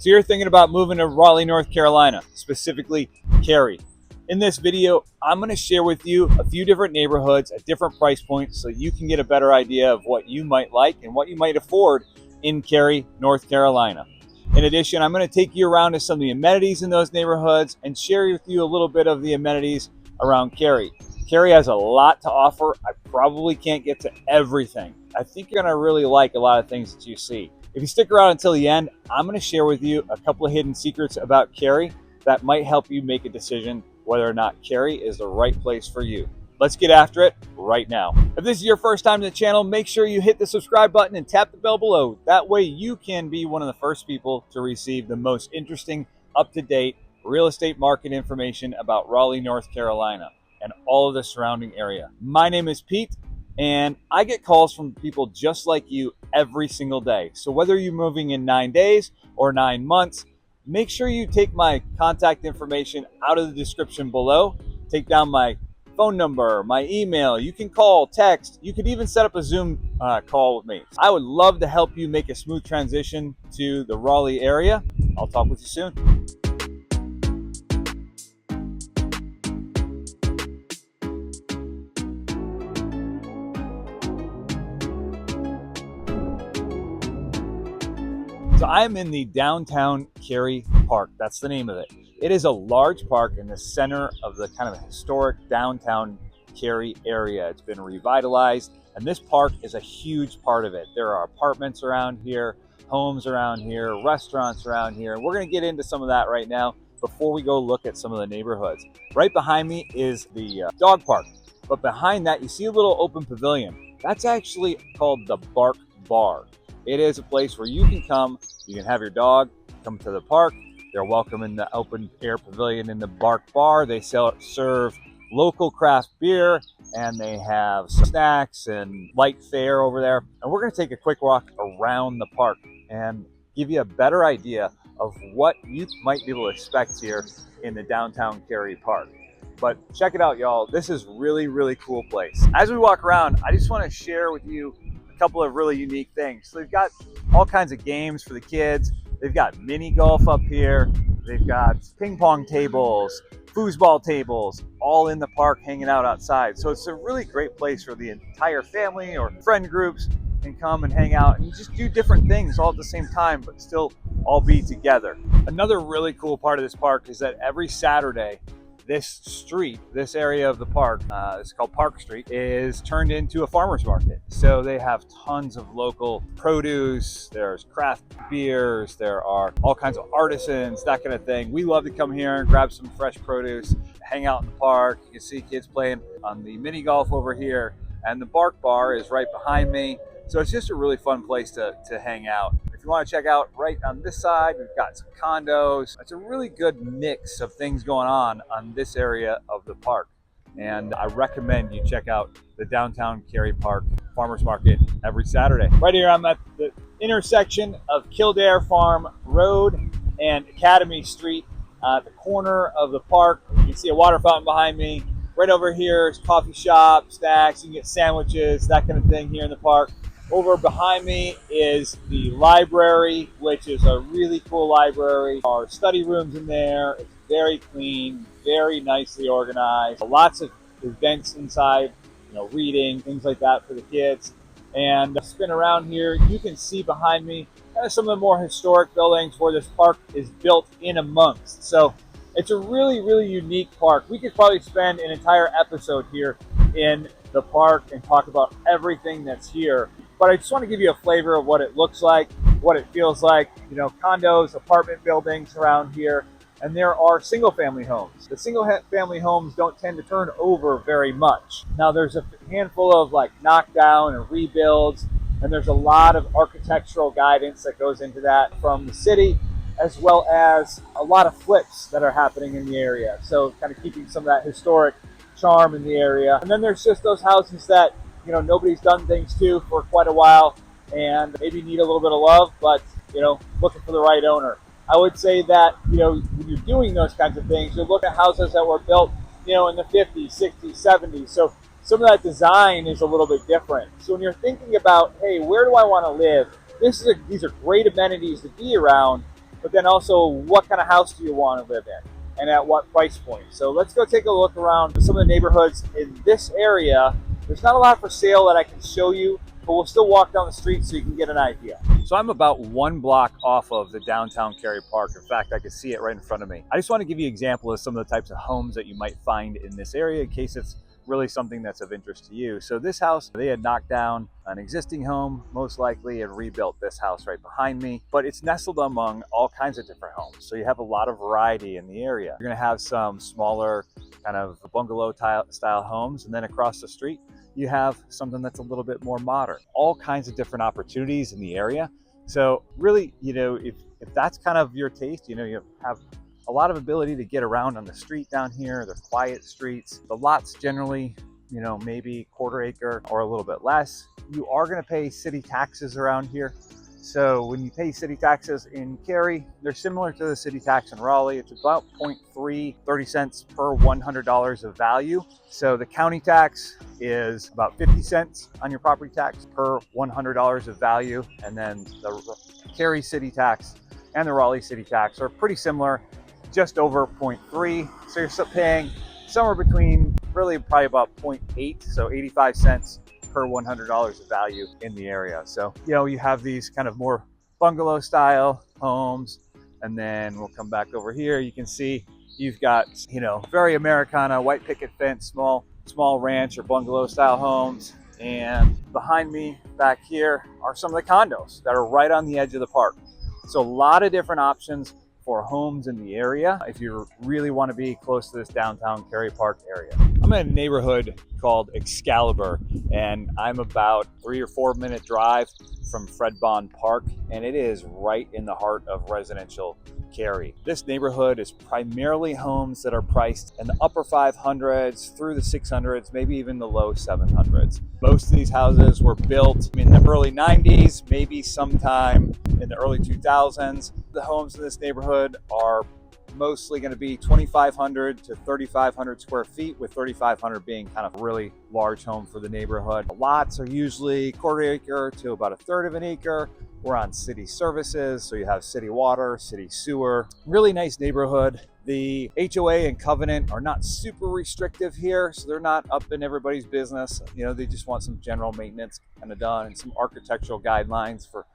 So you're thinking about moving to Raleigh, North Carolina, specifically Cary. In this video, I'm going to share with you a few different neighborhoods at different price points so you can get a better idea of what you might like and what you might afford in Cary, North Carolina. In addition, I'm going to take you around to some of the amenities in those neighborhoods and share with you a little bit of the amenities around Cary. Cary has a lot to offer. I probably can't get to everything. I think you're going to really like a lot of things that you see. If you stick around until the end, I'm going to share with you a couple of hidden secrets about Cary that might help you make a decision whether or not Cary is the right place for you. Let's get after it right now. If this is your first time to the channel, make sure you hit the subscribe button and tap the bell below. That way you can be one of the first people to receive the most interesting, up-to-date real estate market information about Raleigh, North Carolina and all of the surrounding area. My name is Pete, and I get calls from people just like you every single day. So whether you're moving in 9 days or 9 months, make sure you take my contact information out of the description below. Take down my phone number, my email. You can call, text. You could even set up a Zoom call with me. I would love to help you make a smooth transition to the Raleigh area. I'll talk with you soon. So I'm in the Downtown Cary Park. That's the name of it. It is a large park in the center of the kind of historic downtown Cary area. It's been revitalized, and this park is a huge part of it. There are apartments around here, homes around here, restaurants around here. We're going to get into some of that right now before we go look at some of the neighborhoods. Right behind me is the dog park, but behind that you see a little open pavilion. That's actually called the Bark Bar. It is a place where you can come, you can have your dog, come to the park. They're welcome in the open air pavilion in the Bark Bar. They serve local craft beer, and they have snacks and light fare over there. And we're gonna take a quick walk around the park and give you a better idea of what you might be able to expect here in the Downtown Cary Park. But check it out, y'all. This is really, really cool place. As we walk around, I just wanna share with you a couple of really unique things. So they've got all kinds of games for the kids. They've got mini golf up here. They've got ping pong tables, foosball tables, all in the park hanging out outside. So it's a really great place for the entire family or friend groups can come and hang out and just do different things all at the same time, but still all be together. Another really cool part of this park is that every Saturday, this street, this area of the park, it's called Park Street, is turned into a farmer's market. So they have tons of local produce, there's craft beers, there are all kinds of artisans, that kind of thing. We love to come here and grab some fresh produce, hang out in the park. You can see kids playing on the mini golf over here, and the Bark Bar is right behind me. So it's just a really fun place to hang out. If you want to check out right on this side, we've got some condos. It's a really good mix of things going on this area of the park. And I recommend you check out the Downtown Cary Park Farmers Market every Saturday. Right here, I'm at the intersection of Kildare Farm Road and Academy Street, at the corner of the park. You can see a water fountain behind me. Right over here is coffee shop, snacks, you can get sandwiches, that kind of thing here in the park. Over behind me is the library, which is a really cool library. Our study rooms in there. It's very clean, very nicely organized. Lots of events inside, reading, things like that for the kids. And spin around here, you can see behind me some of the more historic buildings where this park is built in amongst. So it's a really, really unique park. We could probably spend an entire episode here in the park and talk about everything that's here. But I just want to give you a flavor of what it looks like, what it feels like, condos, apartment buildings around here, and there are single family homes. The single family homes don't tend to turn over very much. Now there's a handful of knockdown and rebuilds, and there's a lot of architectural guidance that goes into that from the city, as well as a lot of flips that are happening in the area. So kind of keeping some of that historic charm in the area. And then there's just those houses that nobody's done things to for quite a while and maybe need a little bit of love, but looking for the right owner. I would say that when you're doing those kinds of things, you're looking at houses that were built in the 50s, 60s, 70s. So some of that design is a little bit different. So when you're thinking about, hey, where do I want to live? These are great amenities to be around, but then also what kind of house do you want to live in and at what price point. So let's go take a look around some of the neighborhoods in this area. There's not a lot for sale that I can show you, but we'll still walk down the street so you can get an idea. So I'm about 1 block off of the Downtown Cary Park. In fact, I can see it right in front of me. I just want to give you an example of some of the types of homes that you might find in this area in case it's really something that's of interest to you. So this house, they had knocked down an existing home, most likely, and rebuilt this house right behind me, but it's nestled among all kinds of different homes. So you have a lot of variety in the area. You're gonna have some smaller kind of bungalow style homes, and then across the street, you have something that's a little bit more modern. All kinds of different opportunities in the area. So really, if that's kind of your taste, you have a lot of ability to get around on the street down here. They're quiet streets. The lots generally, maybe 1/4 acre or a little bit less. You are gonna pay city taxes around here. So when you pay city taxes in Cary, they're similar to the city tax in Raleigh. It's about 0.30 cents per $100 of value. So the county tax is about 50 cents on your property tax per $100 of value. And then the Cary city tax and the Raleigh city tax are pretty similar, just over 0.3. So you're still paying somewhere between really probably about 0.8, so 85 cents per $100 of value in the area. So, you have these kind of more bungalow style homes. And then we'll come back over here. You can see you've got, very Americana, white picket fence, small ranch or bungalow style homes. And behind me back here are some of the condos that are right on the edge of the park. So a lot of different options for homes in the area if you really want to be close to this Downtown Cary Park area. I'm in a neighborhood called Excalibur, and I'm about 3 or 4 minute drive from Fred Bond Park, and it is right in the heart of residential Cary. This neighborhood is primarily homes that are priced in the upper 500s through the 600s, maybe even the low 700s. Most of these houses were built in the early 90s, maybe sometime in the early 2000s. The homes in this neighborhood are mostly going to be 2,500 to 3,500 square feet, with 3,500 being kind of a really large home for the neighborhood. The lots are usually 1/4 acre to about 1/3 of an acre. We're on city services, so you have city water, city sewer. Really nice neighborhood. The HOA and covenant are not super restrictive here, so they're not up in everybody's business. They just want some general maintenance kind of done and some architectural guidelines for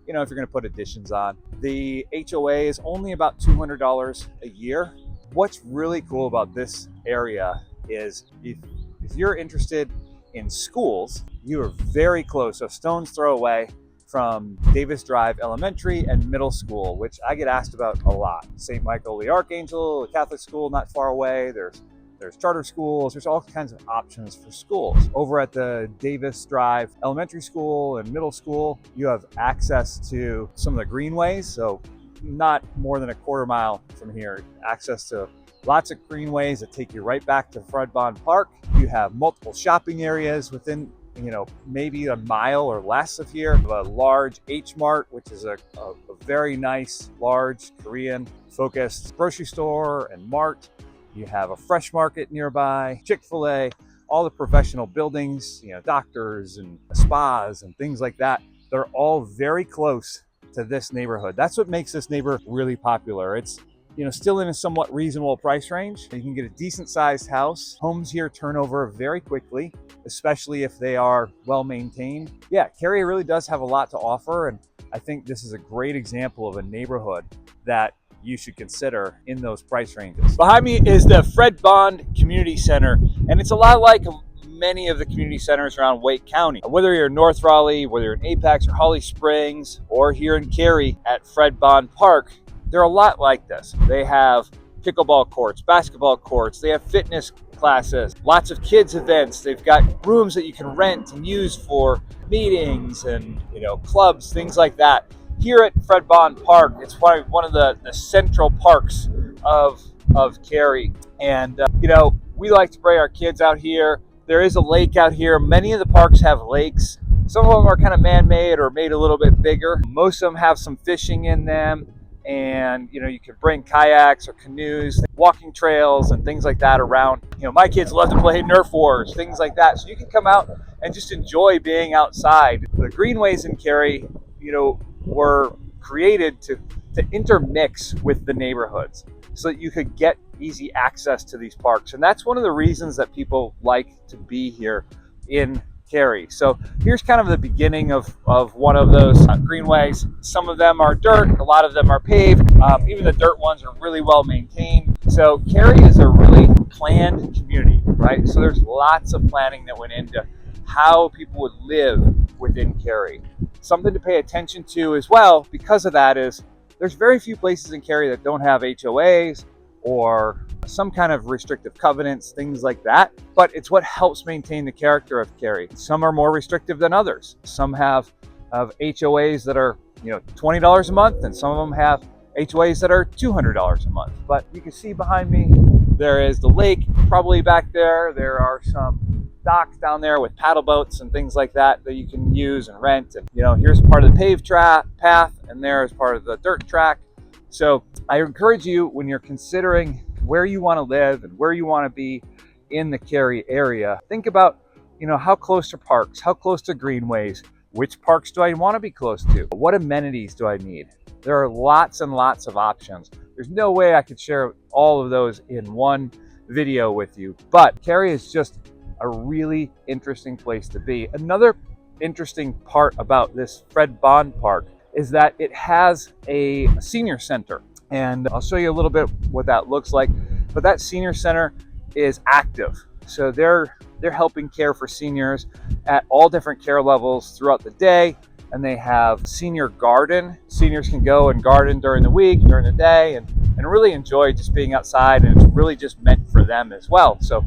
if you're going to put additions on. The HOA is only about $200 a year. What's really cool about this area is if you're interested in schools, you are very close, a stone's throw away from Davis Drive Elementary and Middle School, which I get asked about a lot. St. Michael the Archangel, a Catholic school not far away. There's charter schools. There's all kinds of options for schools. Over at the Davis Drive Elementary School and Middle School, you have access to some of the greenways. So not more than a 1/4 mile from here, access to lots of greenways that take you right back to Fred Bond Park. You have multiple shopping areas within maybe a mile or less of here. A large H Mart, which is a very nice, large Korean focused grocery store and mart. You have a fresh market nearby, Chick-fil-A, all the professional buildings, doctors and spas and things like that. They're all very close to this neighborhood. That's what makes this neighborhood really popular. It's still in a somewhat reasonable price range. You can get a decent sized house. Homes here turn over very quickly, especially if they are well maintained. Yeah, Cary really does have a lot to offer, and I think this is a great example of a neighborhood that you should consider in those price ranges. Behind me is the Fred Bond Community Center, and it's a lot like many of the community centers around Wake County. Whether you're in North Raleigh, whether you're in Apex or Holly Springs, or here in Cary at Fred Bond Park, they're a lot like this. They have pickleball courts, basketball courts, they have fitness classes, lots of kids events. They've got rooms that you can rent and use for meetings and clubs, things like that. Here at Fred Bond Park, it's one of the central parks of Cary. And, we like to bring our kids out here. There is a lake out here. Many of the parks have lakes. Some of them are kind of man-made or made a little bit bigger. Most of them have some fishing in them. And, you can bring kayaks or canoes, walking trails and things like that around. My kids love to play Nerf Wars, things like that. So you can come out and just enjoy being outside. The greenways in Cary, were created to to intermix with the neighborhoods so that you could get easy access to these parks. And that's one of the reasons that people like to be here in Cary. So here's kind of the beginning of one of those greenways. Some of them are dirt, a lot of them are paved. Even the dirt ones are really well maintained. So Cary is a really planned community, right? So there's lots of planning that went into how people would live within Cary. Something to pay attention to as well because of that is there's very few places in Cary that don't have HOAs or some kind of restrictive covenants, things like that. But it's what helps maintain the character of Cary. Some are more restrictive than others. Some have HOAs that are, $20 a month, and some of them have HOAs that are $200 a month. But you can see behind me, there is the lake probably back there. There are some docks down there with paddle boats and things like that that you can use and rent. And here's part of the paved path, and there is part of the dirt track. So I encourage you, when you're considering where you want to live and where you want to be in the Cary area, think about, how close to parks, how close to greenways, which parks do I want to be close to? What amenities do I need? There are lots and lots of options. There's no way I could share all of those in one video with you, but Cary is just a really interesting place to be. Another interesting part about this Fred Bond Park is that it has a senior center, and I'll show you a little bit what that looks like. But that senior center is active, so they're helping care for seniors at all different care levels throughout the day. And they have senior garden. Seniors can go and garden during the week, during the day, and really enjoy just being outside, and it's really just meant for them as well. So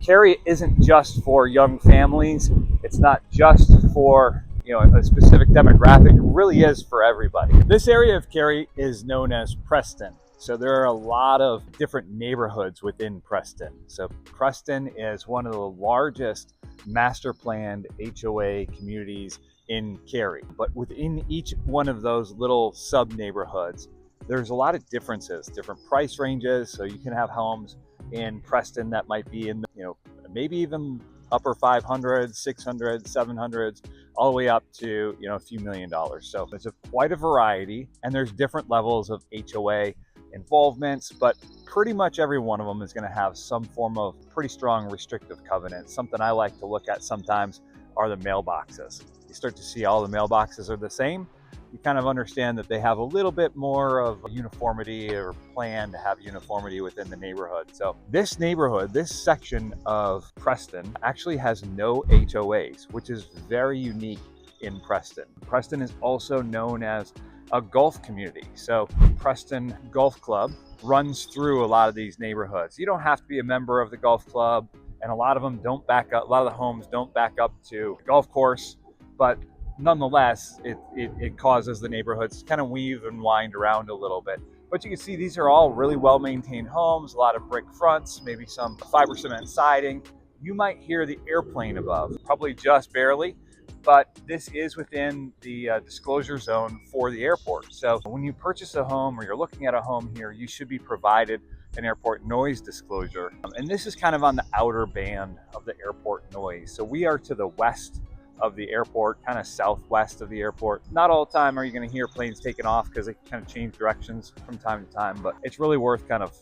Cary isn't just for young families. It's not just for a specific demographic. It really is for everybody. This area of Cary is known as Preston. So there are a lot of different neighborhoods within Preston. So Preston is one of the largest master planned HOA communities in Cary. But within each one of those little sub neighborhoods, there's a lot of differences, different price ranges. So you can have homes in Preston that might be in the, maybe even upper 500s, 600s, 700s, all the way up to, a few $1,000,000. So there's quite a variety, and there's different levels of HOA involvements, but pretty much every one of them is going to have some form of pretty strong restrictive covenants. Something I like to look at sometimes are the mailboxes. You start to see all the mailboxes are the same. You kind of understand that they have a little bit more of uniformity, or plan to have uniformity within the neighborhood. So this neighborhood, this section of Preston, actually has no HOAs, which is very unique in Preston. Preston is also known as a golf community. So Preston Golf Club runs through a lot of these neighborhoods. You don't have to be a member of the golf club, and a lot of them don't back up. A lot of the homes don't back up to the golf course, but nonetheless, it causes the neighborhoods to kind of weave and wind around a little bit. But you can see these are all really well-maintained homes, a lot of brick fronts, maybe some fiber cement siding. You might hear the airplane above, probably just barely, but this is within the disclosure zone for the airport. So when you purchase a home, or you're looking at a home here, you should be provided an airport noise disclosure. And this is kind of on the outer band of the airport noise. So we are to the west of the airport, kind of southwest of the airport. Not all the time are you going to hear planes taking off, because they kind of change directions from time to time, but it's really worth kind of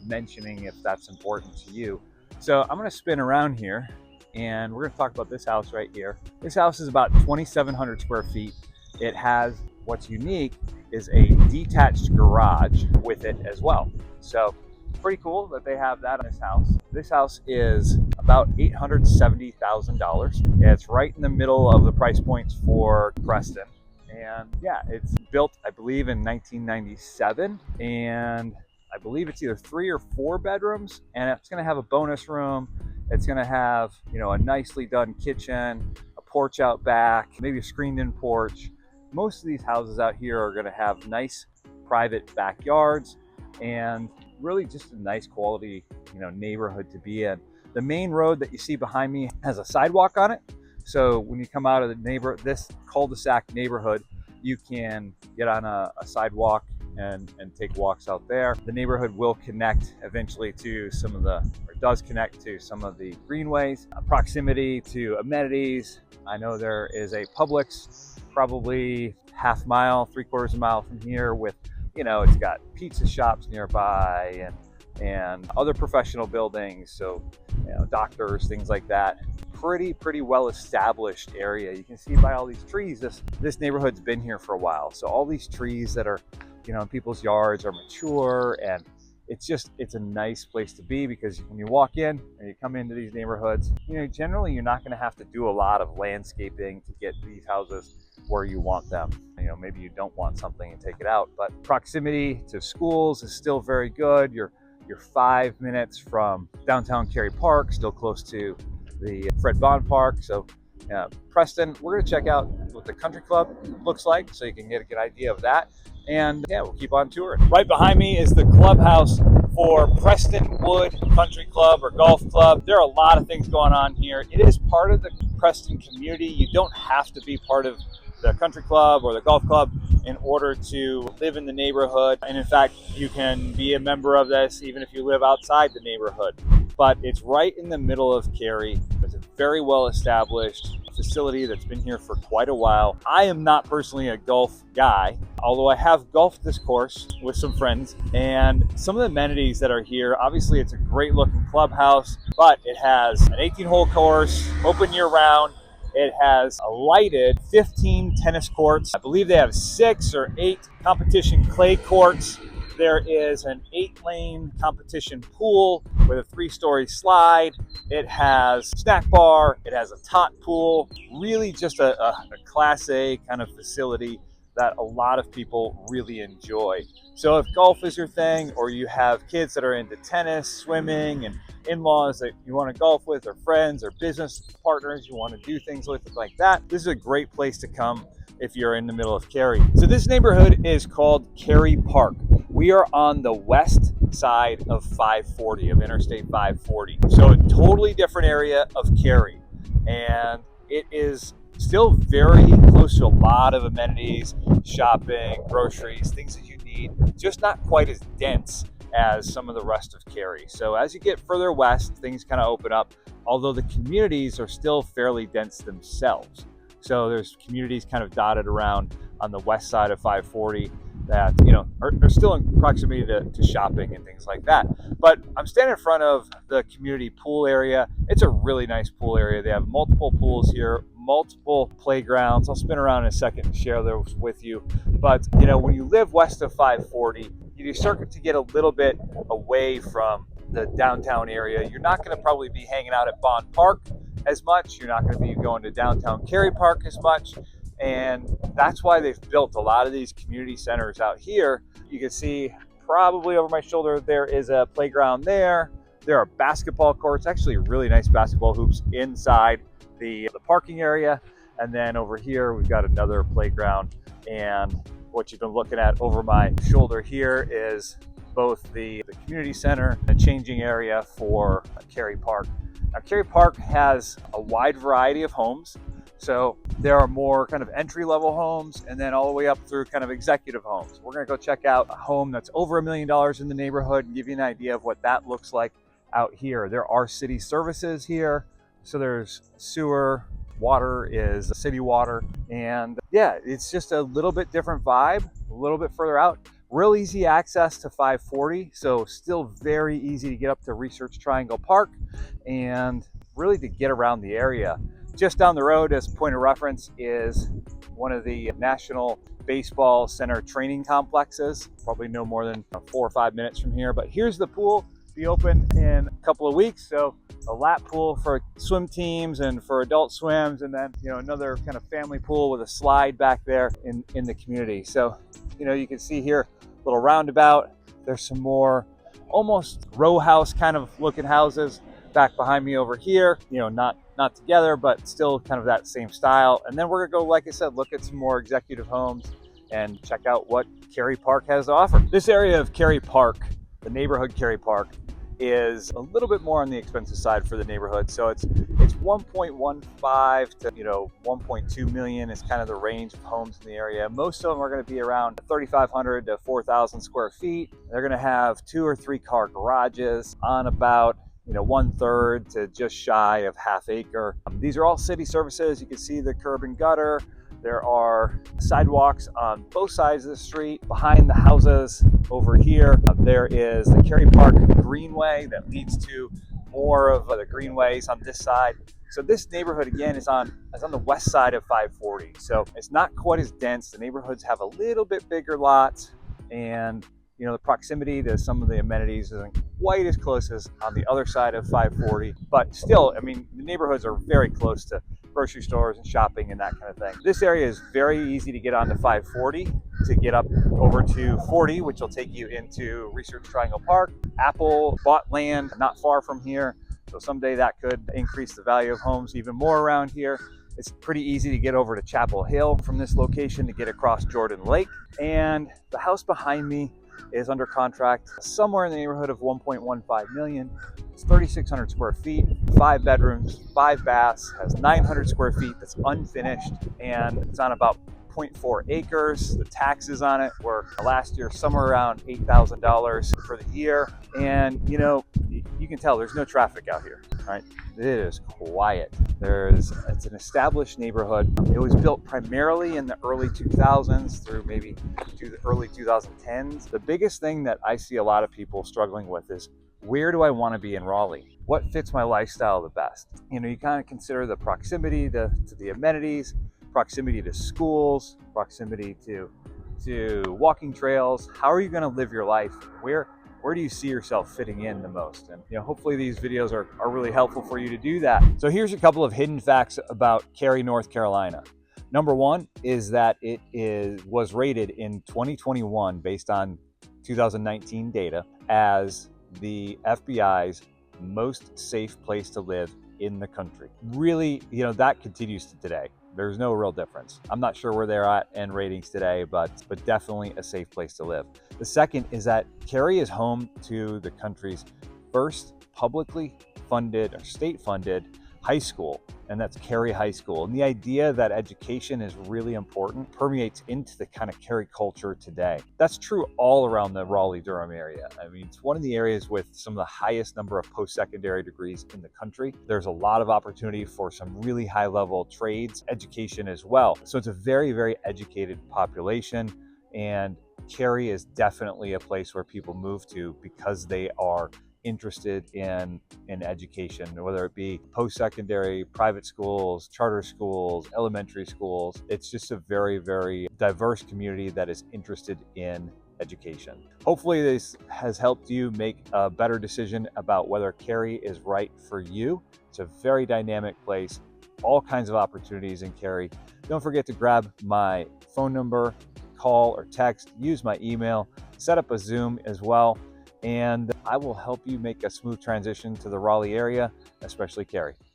mentioning if that's important to you. So I'm going to spin around here, and we're going to talk about this house right here. This house is about 2,700 square feet. It has, what's unique is a detached garage with it as well. So pretty cool that they have that on this house. This house is about $870,000. It's right in the middle of the price points for Preston. And yeah, it's built, I believe, in 1997. And I believe it's either 3 or 4 bedrooms. And it's going to have a bonus room. It's going to have, a nicely done kitchen, a porch out back, maybe a screened in porch. Most of these houses out here are going to have nice private backyards, and really just a nice quality, neighborhood to be in. The main road that you see behind me has a sidewalk on it. So when you come out of this cul-de-sac neighborhood, you can get on a sidewalk and take walks out there. The neighborhood will connect eventually to does connect to some of the greenways. Proximity to amenities. I know there is a Publix probably half mile, 3/4 a mile from here with, it's got pizza shops nearby and other professional buildings. So, doctors, things like that. Pretty well established area. You can see by all these trees, this neighborhood's been here for a while. So all these trees that are, in people's yards are mature, and it's a nice place to be, because when you walk in and you come into these neighborhoods, generally you're not going to have to do a lot of landscaping to get these houses where you want them. Maybe you don't want something and take it out, but proximity to schools is still very good. You're 5 minutes from Downtown Cary Park, still close to the Fred Bond Park. So Preston, we're going to check out what the country club looks like so you can get a good idea of that. And we'll keep on touring. Right behind me is the clubhouse for Preston Wood Country Club or Golf Club. There are a lot of things going on here. It is part of the Preston community. You don't have to be part of the country club or the golf club in order to live in the neighborhood. And in fact, you can be a member of this even if you live outside the neighborhood. But it's right in the middle of Cary. It's a very well established facility that's been here for quite a while. I am not personally a golf guy, although I have golfed this course with some friends. And some of the amenities that are here, obviously it's a great looking clubhouse, but it has an 18-hole course, open year round. It has a lighted 15 tennis courts. I believe they have 6 or 8 competition clay courts. There is an 8-lane competition pool with a 3-story slide. It has a snack bar. It has a tot pool. Really just a Class A kind of facility that a lot of people really enjoy. So if golf is your thing, or you have kids that are into tennis, swimming, and in-laws that you want to golf with, or friends or business partners you want to do things with like that, this is a great place to come if you're in the middle of Cary. So this neighborhood is called Cary Park. We are on the west side of 540, of Interstate 540. So a totally different area of Cary. And it is still very close to a lot of amenities, shopping, groceries, things that you need, just not quite as dense as some of the rest of Cary. So as you get further west, things kind of open up, although the communities are still fairly dense themselves. So there's communities kind of dotted around on the west side of 540 that are still in proximity to shopping and things like that. But I'm standing in front of the community pool area. It's a really nice pool area. They have multiple pools here, multiple playgrounds. I'll spin around in a second and share those with you. But when you live west of 540, you start to get a little bit away from the downtown area. You're not going to probably be hanging out at Bond Park as much. You're not going to be going to Downtown Cary Park as much. And that's why they've built a lot of these community centers out here. You can see probably over my shoulder, there is a playground there. There are basketball courts, actually really nice basketball hoops inside the parking area. And then over here, we've got another playground. And what you've been looking at over my shoulder here is both the community center and a changing area for Cary Park. Now, Cary Park has a wide variety of homes. So there are more kind of entry-level homes, and then all the way up through kind of executive homes. We're going to go check out a home that's over $1 million in the neighborhood and give you an idea of what that looks like out here. There are city services here. So there's sewer, water is city water. And yeah, it's just a little bit different vibe, a little bit further out. Real easy access to 540. So still very easy to get up to Research Triangle Park and really to get around the area. Just down the road, as a point of reference, is one of the National Baseball Center training complexes, probably no more than 4 or 5 minutes from here. But here's the pool, be open in a couple of weeks. So a lap pool for swim teams and for adult swims, and then another kind of family pool with a slide back there in the community. So you can see here a little roundabout. There's some more almost row house kind of looking houses back behind me over here, not together, but still kind of that same style. And then we're gonna go, like I said, look at some more executive homes and check out what Cary Park has to offer. This area of Cary Park, the neighborhood Cary Park, is a little bit more on the expensive side for the neighborhood. So it's 1.15 to 1.2 million is kind of the range of homes in the area. Most of them are going to be around 3,500 to 4,000 square feet. They're going to have 2 or 3 car garages on about 1/3 to just shy of half acre. These are all city services. You can see the curb and gutter. There are sidewalks on both sides of the street. Behind the houses over here, there is the Cary Park greenway that leads to more of the greenways on this side. So this neighborhood again is on the west side of 540. So it's not quite as dense. The neighborhoods have a little bit bigger lots, and the proximity to some of the amenities isn't quite as close as on the other side of 540, but still, I mean, the neighborhoods are very close to grocery stores and shopping and that kind of thing. This area is very easy to get onto 540 to get up over to 40, which will take you into Research Triangle Park. Apple bought land not far from here, so someday that could increase the value of homes even more around here. It's pretty easy to get over to Chapel Hill from this location to get across Jordan Lake. And the house behind me is under contract somewhere in the neighborhood of 1.15 million. It's 3,600 square feet, 5 bedrooms, 5 baths, has 900 square feet that's unfinished, and it's on about 0.4 acres. The taxes on it were last year somewhere around $8,000 for the year. And you can tell there's no traffic out here, right? It is quiet. It's an established neighborhood. It was built primarily in the early 2000s through maybe to the early 2010s. The biggest thing that I see a lot of people struggling with is, where do I want to be in Raleigh? What fits my lifestyle the best? You kind of consider the proximity to the amenities, proximity to schools, proximity to walking trails. How are you going to live your life? Where do you see yourself fitting in the most? And hopefully these videos are really helpful for you to do that. So here's a couple of hidden facts about Cary, North Carolina. Number one is that it was rated in 2021 based on 2019 data as the FBI's most safe place to live in the country. Really, that continues to today. There's no real difference. I'm not sure where they're at in ratings today, but definitely a safe place to live. The second is that Cary is home to the country's first publicly funded or state-funded high school, and that's Cary High School. And the idea that education is really important permeates into the kind of Cary culture today. That's true all around the Raleigh-Durham area. I mean, it's one of the areas with some of the highest number of post-secondary degrees in the country. There's a lot of opportunity for some really high-level trades, education as well. So it's a very, very educated population, and Cary is definitely a place where people move to because they are interested in education, whether it be post-secondary, private schools, charter schools, elementary schools. It's just a very, very diverse community that is interested in education. Hopefully this has helped you make a better decision about whether Cary is right for you. It's a very dynamic place, all kinds of opportunities in Cary. Don't forget to grab my phone number, call or text, use my email, set up a Zoom as well, and I will help you make a smooth transition to the Raleigh area, especially Cary.